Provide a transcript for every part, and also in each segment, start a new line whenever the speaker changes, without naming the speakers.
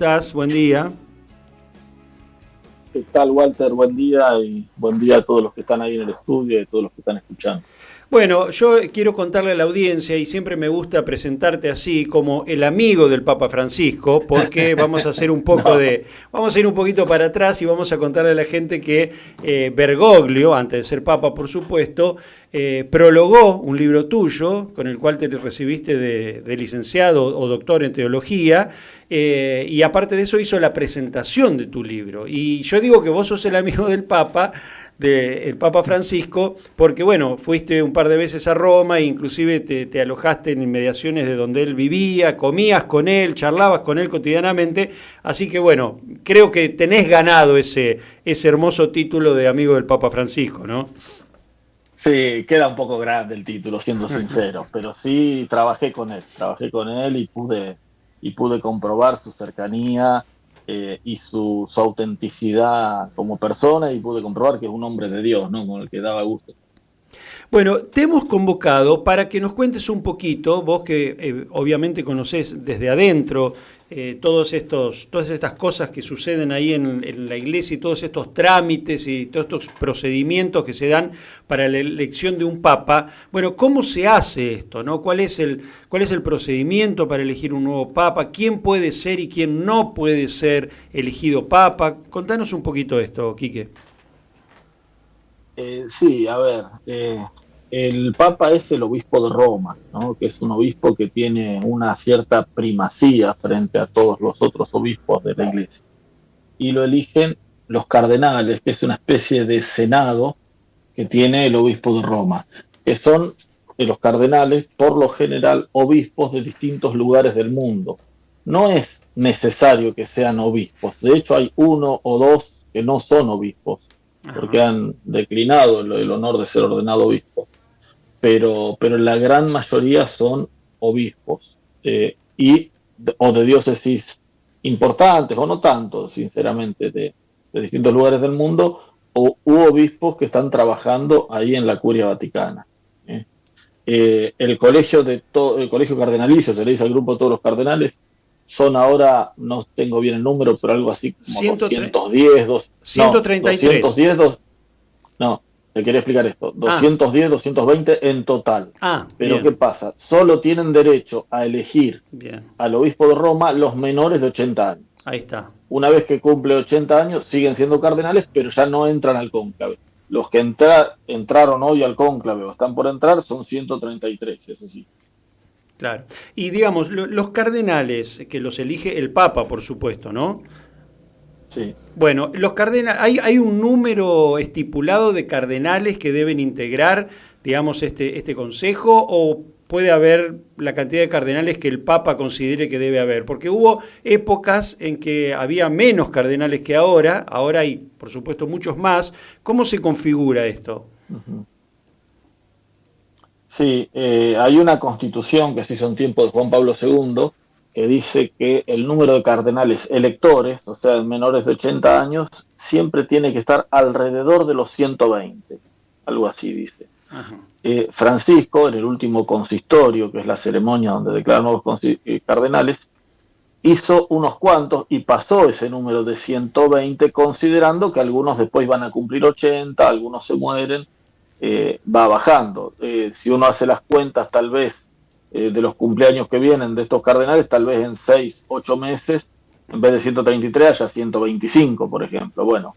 ¿Estás? Buen día.
¿Qué tal, Walter? Buen día y buen día a todos los que están ahí en el estudio y a todos los que están escuchando.
Bueno, yo quiero contarle a la audiencia y siempre me gusta presentarte así como el amigo del Papa Francisco, porque vamos a hacer un poco
No,
de, vamos a ir un poquito para atrás y vamos a contarle a la gente que Bergoglio, antes de ser Papa por supuesto, prologó un libro tuyo con el cual te recibiste de licenciado o doctor en teología. Y aparte de eso hizo la presentación de tu libro. Y yo digo que vos sos el amigo del Papa, del Papa Francisco, porque bueno, fuiste un par de veces a Roma e inclusive te alojaste en inmediaciones de donde él vivía, comías con él, charlabas con él cotidianamente, así que bueno, creo que tenés ganado ese hermoso título de amigo del Papa Francisco, ¿no?
sí, queda un poco grande el título, siendo sincero, pero sí trabajé con él y pude comprobar su cercanía y su autenticidad como persona y pude comprobar que es un hombre de Dios, ¿no? Con el que daba gusto.
Bueno, te hemos convocado para que nos cuentes un poquito, vos que obviamente conocés desde adentro todas estas cosas que suceden ahí en la iglesia y todos estos trámites y todos estos procedimientos que se dan para la elección de un papa. Bueno, ¿cómo se hace esto, no? Cuál es el procedimiento para elegir un nuevo papa? ¿Quién puede ser y quién no puede ser elegido papa? Contanos un poquito esto, Quique.
Sí, a ver, el Papa es el obispo de Roma, ¿no? Que es un obispo que tiene una cierta primacía frente a todos los otros obispos de la Iglesia. Y lo eligen los cardenales, que es una especie de senado que tiene el obispo de Roma, que son los cardenales, por lo general, obispos de distintos lugares del mundo. No es necesario que sean obispos, de hecho hay uno o dos que no son obispos,
Ajá.
porque han declinado el honor de ser ordenado obispo, pero la gran mayoría son obispos o de diócesis importantes, o no tanto, sinceramente, de distintos lugares del mundo, o u obispos que están trabajando ahí en la Curia Vaticana. ¿eh? El colegio cardenalicio, se le dice al grupo de todos los cardenales, son ahora, no tengo bien el número, pero algo así como 210, no,
133.
210, no, te quería explicar esto.
Ah,
210, 220 en total. Pero ¿qué
bien,
pasa? Solo tienen derecho a elegir
bien.
al obispo de Roma los menores de 80 años.
Ahí está.
Una vez que cumple 80 años, siguen siendo cardenales, pero ya no entran al cónclave. Los que entraron hoy al cónclave o están por entrar son 133, eso sí.
Claro. Y digamos, los cardenales, que los elige el Papa, por supuesto, ¿no?
Sí.
Bueno, los cardenales, hay un número estipulado de cardenales que deben integrar, digamos, este consejo, o puede haber la cantidad de cardenales que el Papa considere que debe haber, porque hubo épocas en que había menos cardenales que ahora hay, por supuesto, muchos más. ¿Cómo se configura esto?
Uh-huh. Sí, hay una constitución que se hizo en tiempo de Juan Pablo II que dice que el número de cardenales electores, o sea, menores de 80 años, siempre tiene que estar alrededor de los 120, algo así dice.
Ajá.
Francisco, en el último consistorio, que es la ceremonia donde declaran nuevos cardenales, hizo unos cuantos y pasó ese número de 120, considerando que algunos después van a cumplir 80, algunos se mueren, va bajando. Si uno hace las cuentas, tal vez, de los cumpleaños que vienen de estos cardenales, tal vez en 6, 8 meses, en vez de 133, haya 125, por ejemplo. Bueno,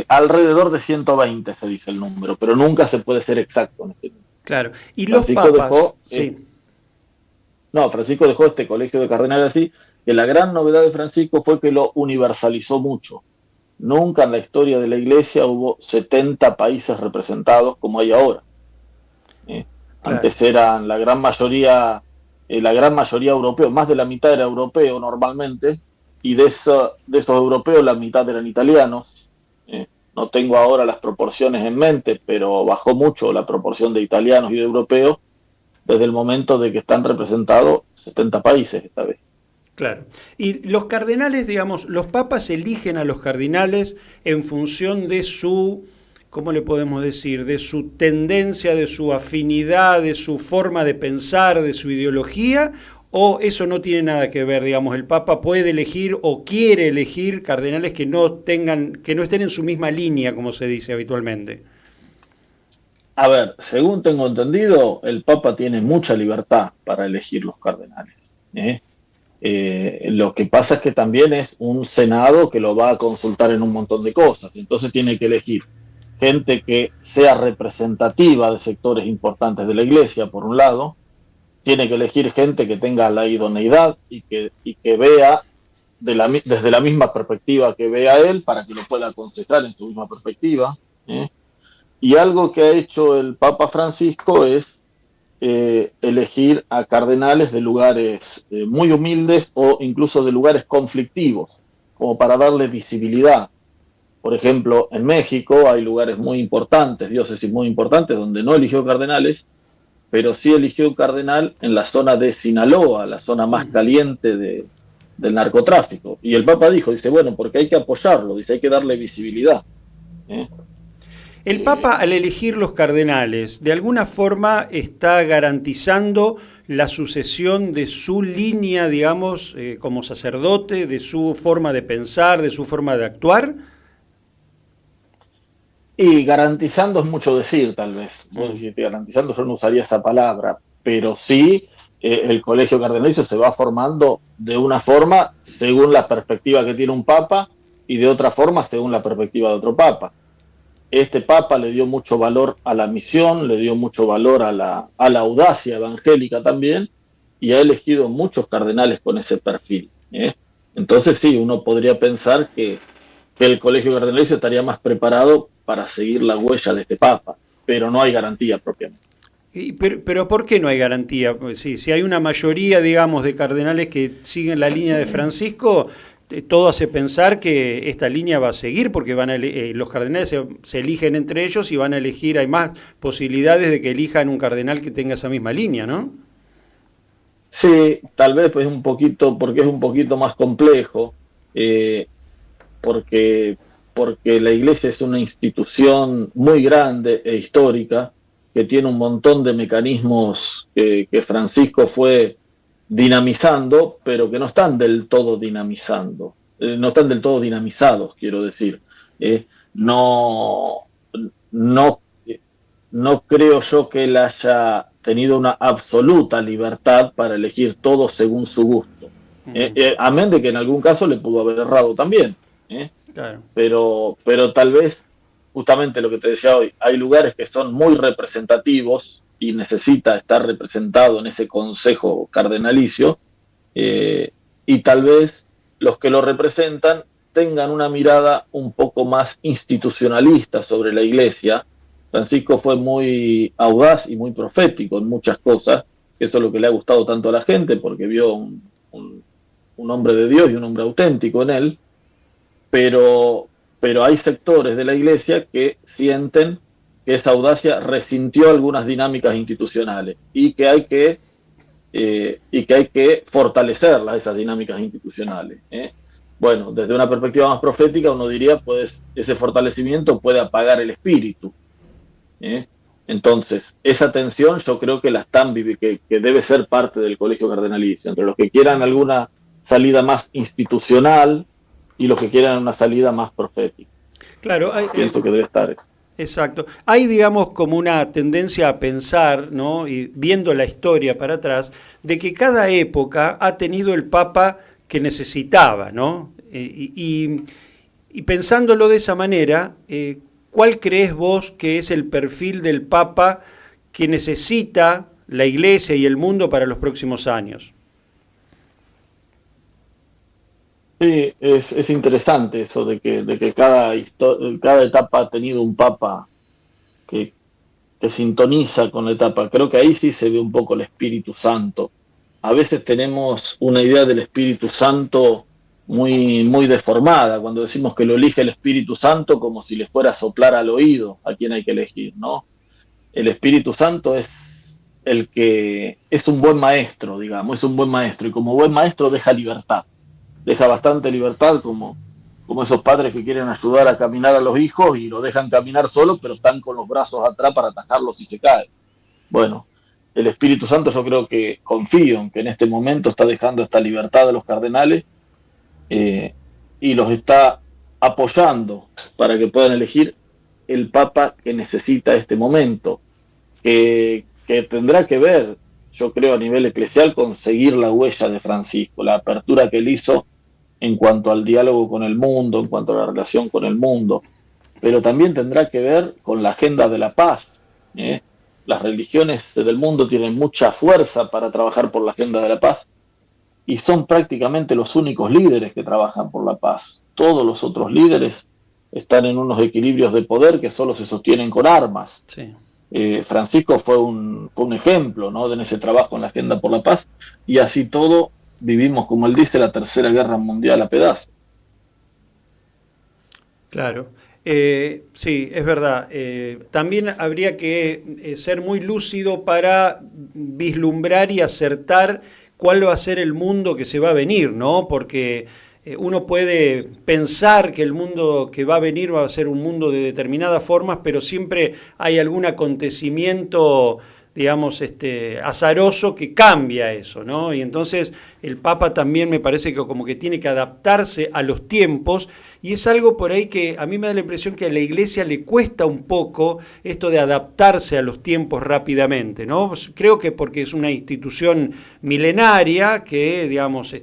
alrededor de 120 se dice el número, pero nunca se puede ser exacto en este número.
Claro. Y los
Francisco
papas,
dejó,
sí.
no, Francisco dejó este colegio de cardenales así, que la gran novedad de Francisco fue que lo universalizó mucho. Nunca en la historia de la Iglesia hubo 70 países representados como hay ahora. ¿eh?
Claro.
Antes eran la gran mayoría europeos, más de la mitad era europeo normalmente, y de esos europeos la mitad eran italianos. No tengo ahora las proporciones en mente, pero bajó mucho la proporción de italianos y de europeos desde el momento de que están representados 70 países esta vez.
Claro. Y los cardenales, digamos, los papas eligen a los cardenales en función de su, ¿cómo le podemos decir? De su tendencia, de su afinidad, de su forma de pensar, de su ideología, o eso no tiene nada que ver, digamos, el Papa puede elegir o quiere elegir cardenales que no tengan, que no estén en su misma línea, como se dice habitualmente.
A ver, según tengo entendido, el Papa tiene mucha libertad para elegir los cardenales. ¿Eh? Lo que pasa es que también es un Senado que lo va a consultar en un montón de cosas, entonces tiene que elegir gente que sea representativa de sectores importantes de la Iglesia, por un lado, tiene que elegir gente que tenga la idoneidad y que vea desde la misma perspectiva que vea él, para que lo pueda aconsejar en su misma perspectiva. ¿Eh? Y algo que ha hecho el Papa Francisco es elegir a cardenales de lugares muy humildes o incluso de lugares conflictivos, como para darle visibilidad. Por ejemplo, en México hay lugares muy importantes, diócesis muy importantes, donde no eligió cardenales, pero sí eligió un cardenal en la zona de Sinaloa, la zona más caliente del narcotráfico. Y el Papa dijo, dice, bueno, porque hay que apoyarlo, dice, hay que darle visibilidad. ¿Eh?
El Papa, al elegir los cardenales, de alguna forma está garantizando la sucesión de su línea, digamos, como sacerdote, de su forma de pensar, de su forma de actuar.
Y garantizando es mucho decir, tal vez. Vos dijiste, garantizando, yo no usaría esa palabra, pero sí el colegio cardenalicio se va formando de una forma según la perspectiva que tiene un papa y de otra forma según la perspectiva de otro papa. Este papa le dio mucho valor a la misión, le dio mucho valor a la audacia evangélica también, y ha elegido muchos cardenales con ese perfil. ¿Eh? Entonces sí, uno podría pensar que el colegio cardenalicio estaría más preparado para seguir la huella de este papa, pero no hay garantía propiamente.
Pero ¿por qué no hay garantía? Pues sí, si hay una mayoría, digamos, de cardenales que siguen la línea de Francisco, todo hace pensar que esta línea va a seguir, porque los cardenales se eligen entre ellos y van a elegir, hay más posibilidades de que elijan un cardenal que tenga esa misma línea, ¿no?
Sí, tal vez pues un poquito, porque es un poquito más complejo, eh, porque, porque la iglesia es una institución muy grande e histórica, que tiene un montón de mecanismos que Francisco fue dinamizando, pero que no están del todo dinamizando, no están del todo dinamizados, quiero decir. Eh, no, no, no creo yo que él haya tenido una absoluta libertad para elegir todo según su gusto. Amén de que en algún caso le pudo haber errado también. ¿Eh?
Claro.
Pero tal vez, justamente lo que te decía hoy, hay lugares que son muy representativos y necesita estar representado en ese consejo cardenalicio, eh, y tal vez los que lo representan tengan una mirada un poco más institucionalista sobre la iglesia. Francisco fue muy audaz y muy profético en muchas cosas, eso es lo que le ha gustado tanto a la gente, porque vio un hombre de Dios y un hombre auténtico en él, pero hay sectores de la iglesia que sienten que esa audacia resintió algunas dinámicas institucionales y que hay que fortalecerlas, esas dinámicas institucionales. ¿Eh? Bueno, desde una perspectiva más profética uno diría, pues ese fortalecimiento puede apagar el espíritu. ¿Eh? Entonces, esa tensión yo creo que la están que debe ser parte del colegio cardenalicio, entre los que quieran alguna salida más institucional y los que quieran una salida más profética.
Claro,
Pienso que debe estar eso.
exacto. Hay, digamos, como una tendencia a pensar, ¿no? Y viendo la historia para atrás, de que cada época ha tenido el Papa que necesitaba, ¿no? Y pensándolo de esa manera, ¿cuál crees vos que es el perfil del Papa que necesita la Iglesia y el mundo para los próximos años?
Sí, es interesante eso de que cada etapa ha tenido un papa que, que sintoniza con la etapa. Creo que ahí sí se ve un poco el Espíritu Santo. A veces tenemos una idea del Espíritu Santo muy deformada, cuando decimos que lo elige el Espíritu Santo como si le fuera a soplar al oído a quien hay que elegir, ¿no? El Espíritu Santo es el que es un buen maestro, digamos, es un buen maestro, y como buen maestro deja bastante libertad, como esos padres que quieren ayudar a caminar a los hijos y lo dejan caminar solo, pero están con los brazos atrás para atajarlos si se cae. Bueno, el Espíritu Santo, yo creo que confío en que en este momento está dejando esta libertad a los cardenales, eh, y los está apoyando para que puedan elegir el Papa que necesita este momento, que tendrá que ver, yo creo, a nivel eclesial, con seguir la huella de Francisco, la apertura que él hizo en cuanto al diálogo con el mundo, en cuanto a la relación con el mundo, pero también tendrá que ver con la agenda de la paz. ¿eh? Las religiones del mundo tienen mucha fuerza para trabajar por la agenda de la paz y son prácticamente los únicos líderes que trabajan por la paz. Todos los otros líderes están en unos equilibrios de poder que solo se sostienen con armas.
Sí.
Francisco fue un ejemplo, ¿no?, de ese trabajo en la agenda por la paz, y así todo vivimos, como él dice, la Tercera Guerra Mundial a pedazos.
Claro. Sí, es verdad. También habría que ser muy lúcido para vislumbrar y acertar cuál va a ser el mundo que se va a venir, ¿no? Porque uno puede pensar que el mundo que va a venir va a ser un mundo de determinadas formas, pero siempre hay algún acontecimiento, digamos, azaroso que cambia eso, ¿no? Y entonces el Papa también me parece que como que tiene que adaptarse a los tiempos, y es algo por ahí que a mí me da la impresión que a la Iglesia le cuesta un poco esto de adaptarse a los tiempos rápidamente, ¿no? Creo que porque es una institución milenaria que, digamos,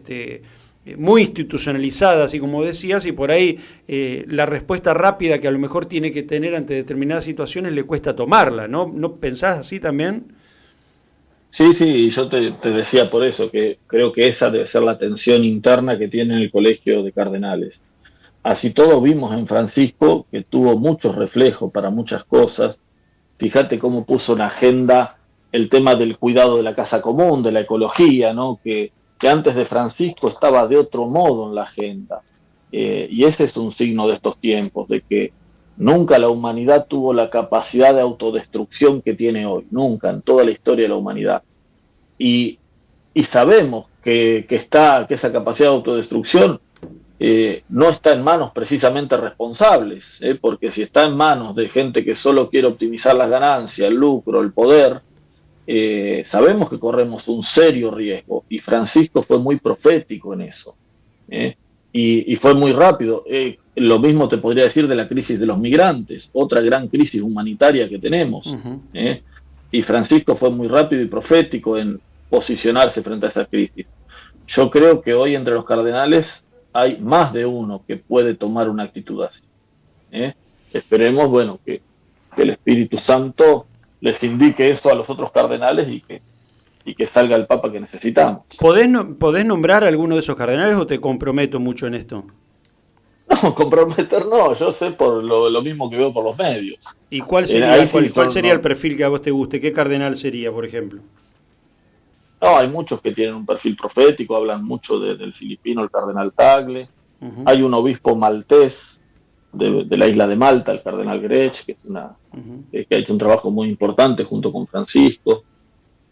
muy institucionalizada, así como decías, y por ahí la respuesta rápida que a lo mejor tiene que tener ante determinadas situaciones le cuesta tomarla, ¿no? ¿No pensás así también?
Sí, sí, yo te decía por eso, que creo que esa debe ser la tensión interna que tiene el Colegio de Cardenales. Así todo vimos en Francisco que tuvo muchos reflejos para muchas cosas. Fíjate cómo puso en agenda el tema del cuidado de la casa común, de la ecología, ¿no? Que antes de Francisco estaba de otro modo en la agenda. Y ese es un signo de estos tiempos, de que nunca la humanidad tuvo la capacidad de autodestrucción que tiene hoy, nunca en toda la historia de la humanidad. Y, y sabemos que esa capacidad de autodestrucción no está en manos precisamente responsables, porque si está en manos de gente que solo quiere optimizar las ganancias, el lucro, el poder, sabemos que corremos un serio riesgo, y Francisco fue muy profético en eso, y fue muy rápido. Lo mismo te podría decir de la crisis de los migrantes, otra gran crisis humanitaria que tenemos,
Uh-huh.
y Francisco fue muy rápido y profético en posicionarse frente a esa crisis. Yo creo que hoy entre los cardenales hay más de uno que puede tomar una actitud así. Esperemos, bueno, que el Espíritu Santo les indique eso a los otros cardenales y que salga el Papa que necesitamos.
¿Podés nombrar a alguno de esos cardenales o te comprometo mucho en esto?
No, comprometer no, yo sé por lo mismo que veo por los medios.
¿Y cuál sería,
Sí,
cuál sería el perfil que a vos te guste? ¿Qué cardenal sería, por ejemplo?
no, hay muchos que tienen un perfil profético, hablan mucho del filipino, el cardenal Tagle.
Uh-huh.
Hay un obispo maltés de la isla de Malta, el cardenal Grech, que ha hecho un trabajo muy importante junto con Francisco.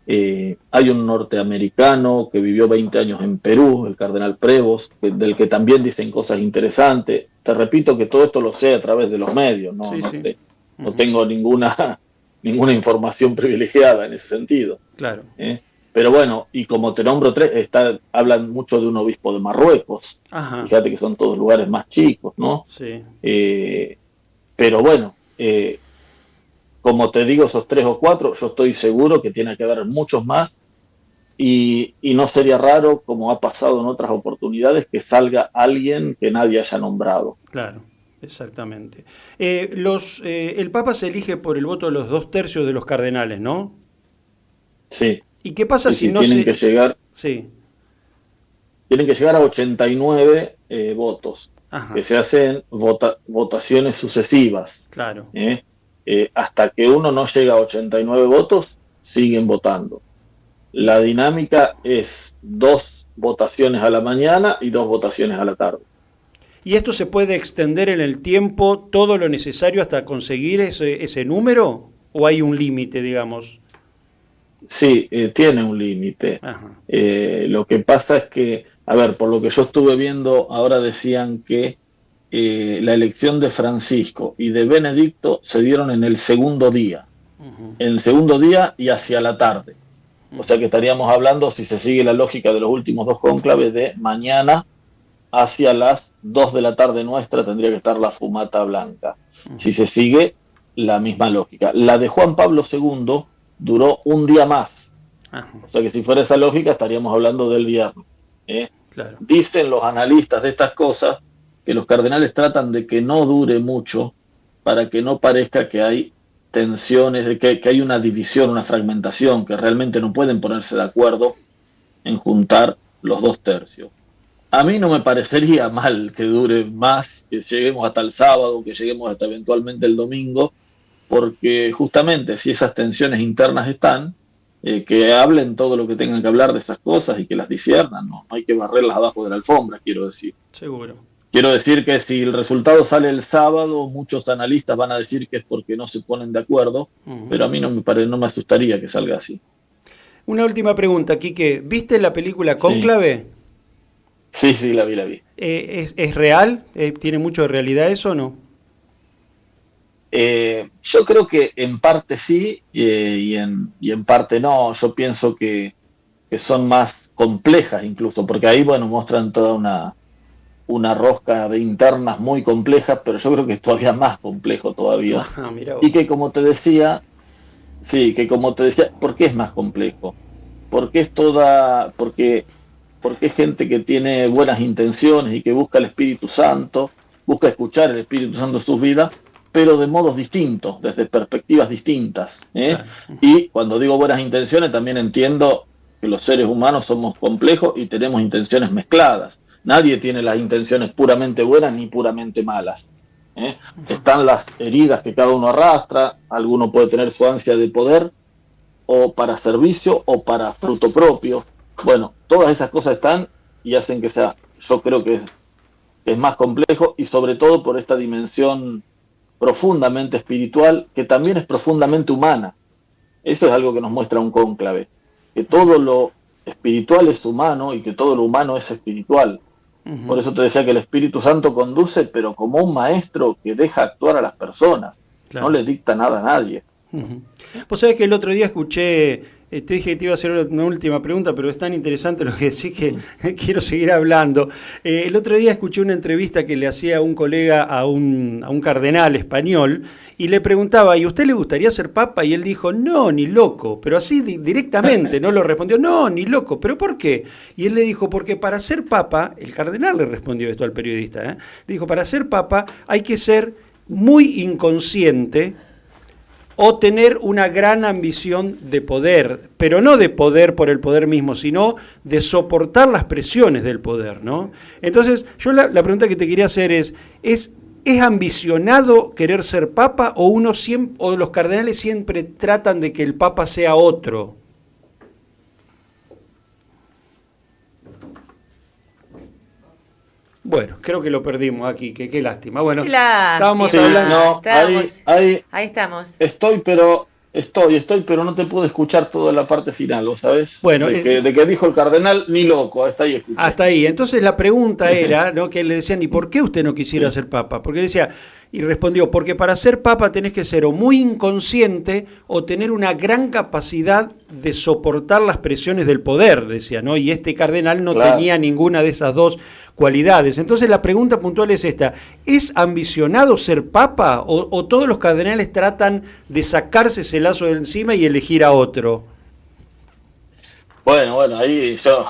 Hay un norteamericano que vivió 20 años en Perú, el cardenal Prevost, del que también dicen cosas interesantes. Te repito que todo esto lo sé a través de los medios, no,
Sí,
no,
sí.
no tengo ninguna información privilegiada en ese sentido.
Claro.
Pero bueno, y como te nombro tres, hablan mucho de un obispo de Marruecos.
Ajá.
Fíjate que son todos lugares más chicos, ¿no?
Sí.
Pero bueno, como te digo, esos 3 o 4, yo estoy seguro que tiene que haber muchos más, y no sería raro, como ha pasado en otras oportunidades, que salga alguien que nadie haya nombrado.
Claro, exactamente. El Papa se elige por el voto de los 2/3 de los cardenales, ¿no?
Sí.
¿Y qué pasa si no
tienen que llegar,
Sí.
tienen que llegar a 89 votos,
Ajá.
que se hacen votaciones sucesivas.
Claro.
Hasta que uno no llega a 89 votos, siguen votando. La dinámica es 2 votaciones a la mañana y 2 votaciones a la tarde.
¿Y esto se puede extender en el tiempo todo lo necesario hasta conseguir ese número? ¿O hay un límite, digamos?
Sí, tiene un límite. Lo que pasa es que, a ver, por lo que yo estuve viendo, ahora decían que la elección de Francisco y de Benedicto se dieron en el segundo día. En el segundo día y hacia la tarde. O sea que estaríamos hablando, si se sigue la lógica de los últimos dos cónclaves, de mañana hacia las 2 de la tarde nuestra tendría que estar la fumata blanca. Si se sigue la misma lógica. La de Juan Pablo II duró un día más. O sea que si fuera esa lógica estaríamos hablando del viernes.
Claro.
Dicen los analistas de estas cosas que los cardenales tratan de que no dure mucho para que no parezca que hay tensiones, de que hay una división, una fragmentación, que realmente no pueden ponerse de acuerdo en juntar los dos tercios. A mí no me parecería mal que dure más, que lleguemos hasta el sábado, que lleguemos hasta eventualmente el domingo, porque justamente si esas tensiones internas están, que hablen todo lo que tengan que hablar de esas cosas y que las disciernan, no hay que barrerlas abajo de la alfombra, quiero decir.
Seguro.
Quiero decir que si el resultado sale el sábado, muchos analistas van a decir que es porque no se ponen de acuerdo, pero a mí no me asustaría que salga así.
Una última pregunta, Quique. ¿Viste la película Cónclave?
Sí, la vi.
¿Es real? ¿Tiene mucho de realidad eso o no?
Yo creo que en parte sí y en parte no. Yo pienso que son más complejas incluso, porque ahí, bueno, muestran toda una rosca de internas muy complejas, pero yo creo que es todavía más complejo todavía. Y que como te decía, ¿por qué es más complejo? Porque es gente que tiene buenas intenciones y que busca el Espíritu Santo, busca escuchar el Espíritu Santo en sus vidas, pero de modos distintos, desde perspectivas distintas. Claro. Y cuando digo buenas intenciones, también entiendo que los seres humanos somos complejos y tenemos intenciones mezcladas. Nadie tiene las intenciones puramente buenas ni puramente malas. Están las heridas que cada uno arrastra, alguno puede tener su ansia de poder, o para servicio, o para fruto propio. Bueno, todas esas cosas están y hacen que sea, yo creo que es más complejo, y sobre todo por esta dimensión profundamente espiritual, que también es profundamente humana. Eso es algo que nos muestra un cónclave, que todo lo espiritual es humano y que todo lo humano es espiritual. Por eso te decía que el Espíritu Santo conduce, pero como un maestro que deja actuar a las personas, claro. No le dicta nada a nadie.
Vos sabés que el otro día escuché, te dije que te iba a hacer una última pregunta, pero es tan interesante lo que decís que quiero seguir hablando. El otro día escuché una entrevista que le hacía un colega a un cardenal español y le preguntaba, ¿y a usted le gustaría ser papa? Y él dijo, no, ni loco, pero así directamente, no lo respondió, no, ni loco, ¿pero por qué? Y él le dijo, porque para ser papa, el cardenal le respondió esto al periodista, le dijo, para ser papa hay que ser muy inconsciente o tener una gran ambición de poder, pero no de poder por el poder mismo, sino de soportar las presiones del poder, ¿no? Entonces, yo la pregunta que te quería hacer ¿es ambicionado querer ser papa o o los cardenales siempre tratan de que el papa sea otro? Bueno, creo que lo perdimos aquí, qué lástima. Bueno, estábamos hablando.
Ahí estamos.
Estoy, pero no te puedo escuchar toda la parte final, ¿lo sabes?
Bueno,
de que dijo el cardenal, ni loco, hasta ahí escuché.
Hasta ahí. Entonces la pregunta era, ¿no? Que le decían, ¿y por qué usted no quisiera ser papa? Porque decía, y respondió, porque para ser papa tenés que ser o muy inconsciente o tener una gran capacidad de soportar las presiones del poder, decía, ¿no? Y este cardenal no tenía ninguna de esas dos cualidades. Entonces la pregunta puntual es esta, ¿es ambicionado ser papa o todos los cardenales tratan de sacarse ese lazo de encima y elegir a otro?
Bueno, ahí yo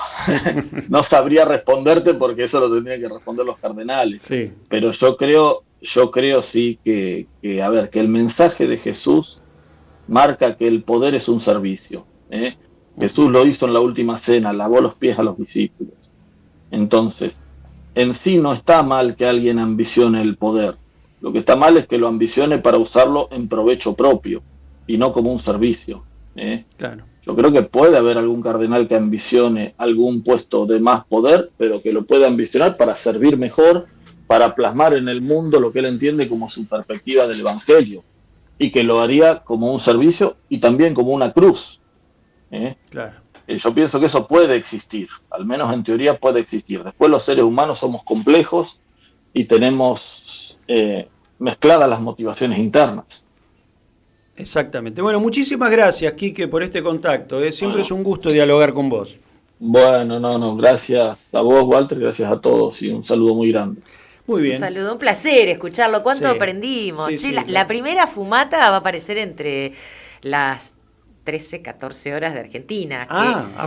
no sabría responderte porque eso lo tendrían que responder los cardenales.
Sí.
Pero yo creo sí que el mensaje de Jesús marca que el poder es un servicio. Jesús lo hizo en la última cena, lavó los pies a los discípulos. Entonces, en sí no está mal que alguien ambicione el poder. Lo que está mal es que lo ambicione para usarlo en provecho propio y no como un servicio.
Claro.
Yo creo que puede haber algún cardenal que ambicione algún puesto de más poder, pero que lo pueda ambicionar para servir mejor, para plasmar en el mundo lo que él entiende como su perspectiva del Evangelio, y que lo haría como un servicio y también como una cruz.
Claro.
Yo pienso que eso puede existir, al menos en teoría puede existir. Después los seres humanos somos complejos y tenemos mezcladas las motivaciones internas.
Exactamente. Bueno, muchísimas gracias, Quique, por este contacto. Siempre es un gusto dialogar con vos.
Bueno, no, gracias a vos, Walter, gracias a todos y un saludo muy grande.
Muy bien.
Un saludo, un placer escucharlo. ¿Cuánto
Sí.
aprendimos?
Sí,
Che,
sí,
la primera fumata va a aparecer entre las 13, 14 horas de Argentina.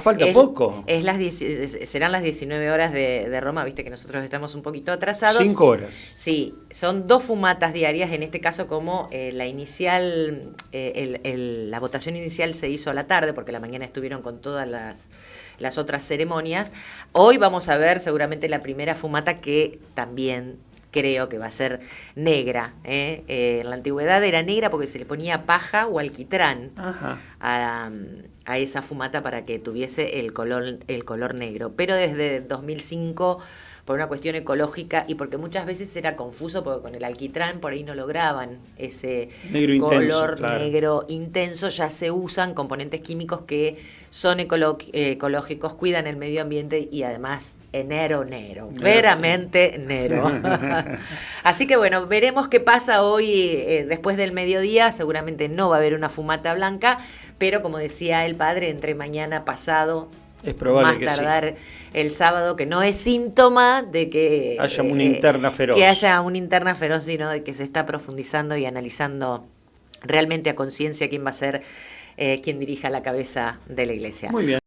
Falta poco.
Serán las 19 horas de Roma, viste que nosotros estamos un poquito atrasados.
5 horas.
Sí, son 2 fumatas diarias, en este caso como la inicial, la votación inicial se hizo a la tarde, porque a la mañana estuvieron con todas las otras ceremonias. Hoy vamos a ver seguramente la primera fumata que también creo que va a ser negra. En la antigüedad era negra porque se le ponía paja o alquitrán a esa fumata para que tuviese el color negro. Pero desde 2005, por una cuestión ecológica y porque muchas veces era confuso, porque con el alquitrán por ahí no lograban ese color negro intenso, ya se usan componentes químicos que son ecológicos, cuidan el medio ambiente y además veramente nero. Así que bueno, veremos qué pasa hoy después del mediodía. Seguramente no va a haber una fumata blanca, pero como decía el padre, entre mañana pasado,
es probable
más
que
tardar el sábado, que no es síntoma de que
haya una interna feroz.
Que haya una interna feroz, sino de que se está profundizando y analizando realmente a conciencia quién va a ser quien dirija la cabeza de la iglesia.
Muy bien.